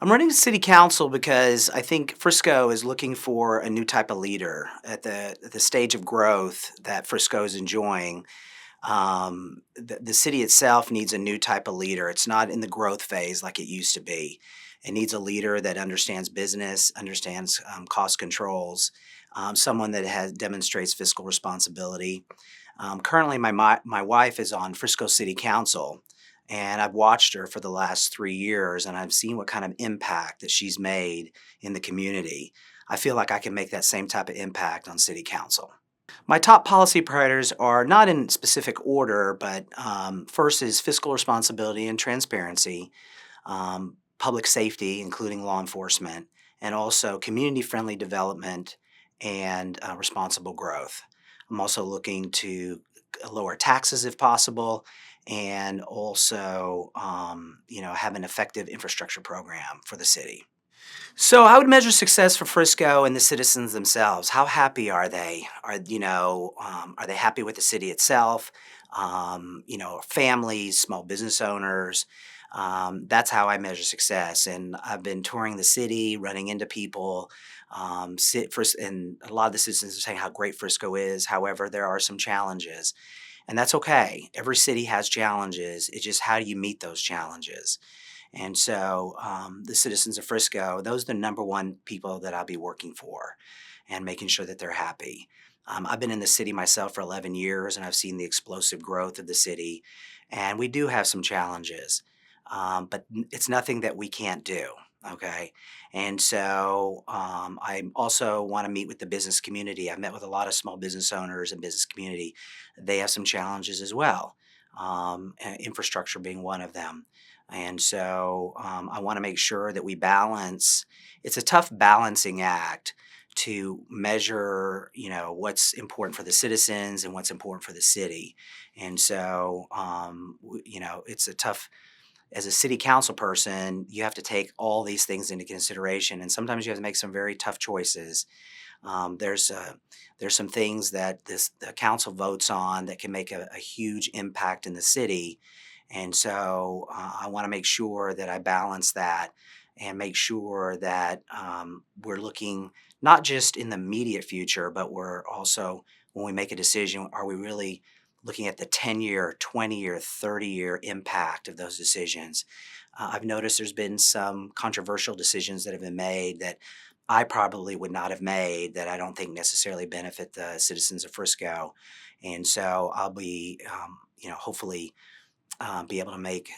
I'm running to city council because I think Frisco is looking for a new type of leader at the stage of growth that Frisco is enjoying. The city itself needs a new type of leader. It's not in the growth phase like it used to be. It needs a leader that understands business, understands cost controls, someone that has demonstrates fiscal responsibility. Currently, my wife is on Frisco City Council, and I've watched her for the last 3 years, and I've seen what kind of impact that she's made in the community. I feel like I can make that same type of impact on City Council. My top policy priorities are not in specific order, but first is fiscal responsibility and transparency, public safety, including law enforcement, and also community friendly development and responsible growth. I'm also looking to lower taxes if possible, and also, have an effective infrastructure program for the city. So I would measure success for Frisco and the citizens themselves. How happy are they? Are they happy with the city itself? Families, small business owners. That's how I measure success. And I've been touring the city, running into people. And a lot of the citizens are saying how great Frisco is. However, there are some challenges, and that's okay. Every city has challenges. It's just how do you meet those challenges? And so the citizens of Frisco, those are the number one people that I'll be working for and making sure that they're happy. I've been in the city myself for 11 years and I've seen the explosive growth of the city. And we do have some challenges, but it's nothing that we can't do. Okay. And so I also want to meet with the business community. I've met with a lot of small business owners and business community. They have some challenges as well, infrastructure being one of them. And so I want to make sure that we balance. It's a tough balancing act to measure, what's important for the citizens and what's important for the city. And so, it's a tough, as a city council person, you have to take all these things into consideration. And sometimes you have to make some very tough choices. There's some things that the council votes on that can make a huge impact in the city, and so I want to make sure that I balance that and make sure that we're looking not just in the immediate future, but we're also, when we make a decision, are we really looking at the 10-year, 20-year, 30-year impact of those decisions? I've noticed there's been some controversial decisions that have been made that I probably would not have made that I don't think necessarily benefit the citizens of Frisco. And so I'll be, hopefully be able to make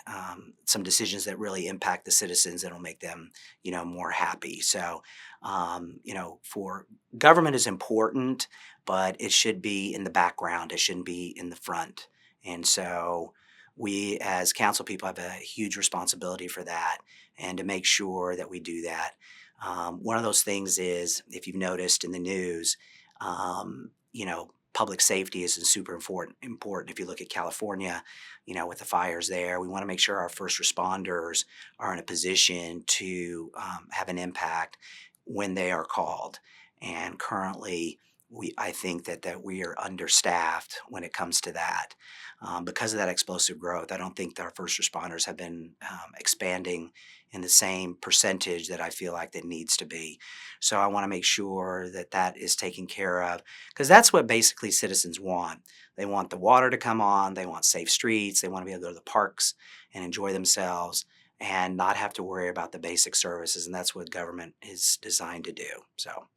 some decisions that really impact the citizens that will make them, more happy. So, for government is important, but it should be in the background. It shouldn't be in the front. And so, we as council people have a huge responsibility for that, and to make sure that we do that. One of those things is, if you've noticed in the news, public safety is super important. Important. If you look at California, with the fires there, we want to make sure our first responders are in a position to have an impact when they are called. And currently, I think that we are understaffed when it comes to that. Because of that explosive growth, I don't think that our first responders have been expanding in the same percentage that I feel like that needs to be. So I want to make sure that that is taken care of, because that's what basically citizens want. They want the water to come on, they want safe streets, they want to be able to go to the parks and enjoy themselves and not have to worry about the basic services. And that's what government is designed to do. So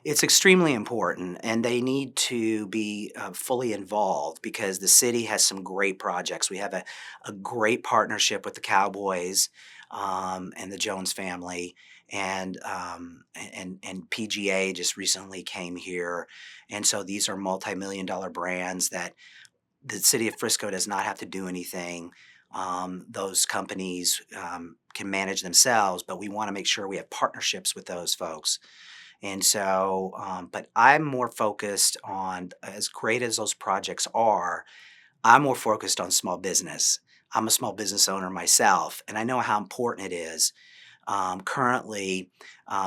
it's extremely important, and they need to be fully involved because the city has some great projects. We have a great partnership with the Cowboys and the Jones family, and PGA just recently came here, and so these are multi-million-dollar brands that the city of Frisco does not have to do anything. Those companies can manage themselves, but we want to make sure we have partnerships with those folks. And so, but I'm more focused on, as great as those projects are, I'm more focused on small business. I'm a small business owner myself, and I know how important it is. Currently,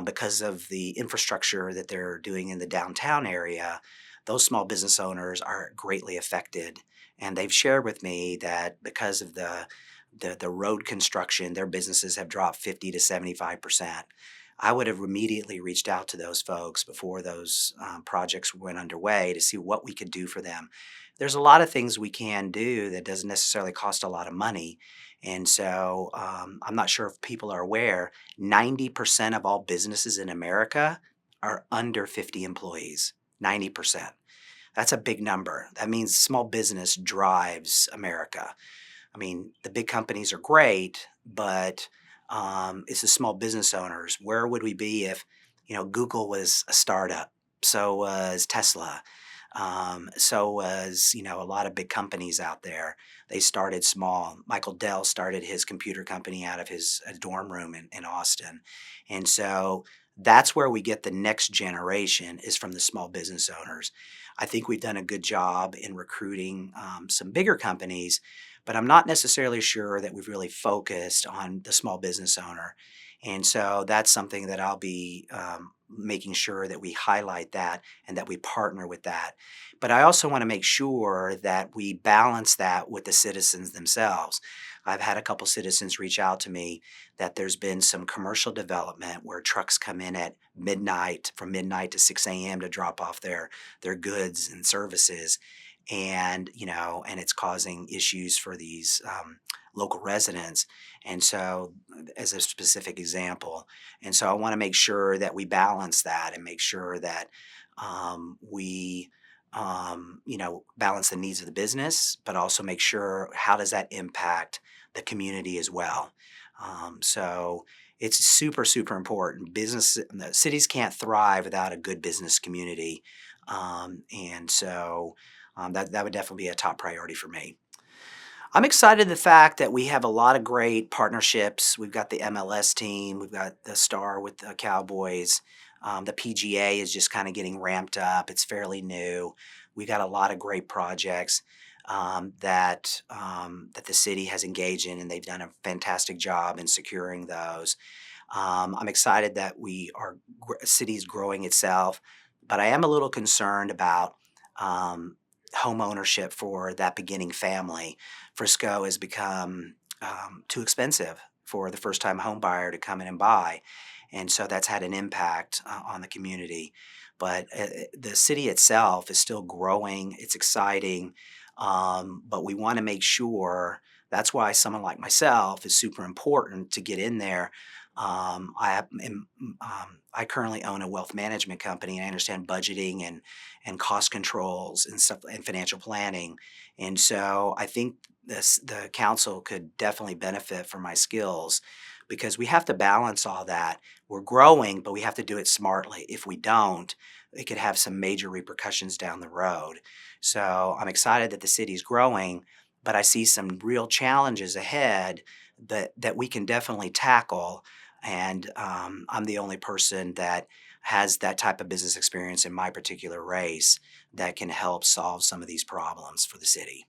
because of the infrastructure that they're doing in the downtown area, those small business owners are greatly affected. And they've shared with me that because of the the road construction, their businesses have dropped 50 to 75%. I would have immediately reached out to those folks before those projects went underway to see what we could do for them. There's a lot of things we can do that doesn't necessarily cost a lot of money. And so I'm not sure if people are aware, 90% of all businesses in America are under 50 employees. 90%. That's a big number. That means small business drives America. I mean, the big companies are great, but it's the small business owners. Where would we be if, Google was a startup? So was Tesla. So was, a lot of big companies out there. They started small. Michael Dell started his computer company out of his dorm room in Austin. And so that's where we get the next generation is from the small business owners. I think we've done a good job in recruiting some bigger companies, but I'm not necessarily sure that we've really focused on the small business owner. And so that's something that I'll be making sure that we highlight that and that we partner with that. But I also want to make sure that we balance that with the citizens themselves. I've had a couple citizens reach out to me that there's been some commercial development where trucks come in at midnight, from midnight to 6 a.m. to drop off their goods and services, and it's causing issues for these local residents. And so, as a specific example, and so I want to make sure that we balance that and make sure that we balance the needs of the business, but also make sure how does that impact the community as well. So it's super, super important. The cities can't thrive without a good business community. And so that would definitely be a top priority for me. I'm excited the fact that we have a lot of great partnerships. We've got the MLS team, we've got the Star with the Cowboys. The PGA is just kind of getting ramped up. It's fairly new. We got a lot of great projects that the city has engaged in, and they've done a fantastic job in securing those. I'm excited that city's growing itself, but I am a little concerned about home ownership for that beginning family. Frisco has become too expensive for the first time home buyer to come in and buy. And so that's had an impact on the community. But the city itself is still growing. It's exciting. But we want to make sure that's why someone like myself is super important to get in there. I currently own a wealth management company, and I understand budgeting and cost controls and stuff and financial planning. And so I think the council could definitely benefit from my skills because we have to balance all that. We're growing, but we have to do it smartly. If we don't, it could have some major repercussions down the road. So I'm excited that the city's growing, but I see some real challenges ahead that we can definitely tackle. And I'm the only person that has that type of business experience in my particular race that can help solve some of these problems for the city.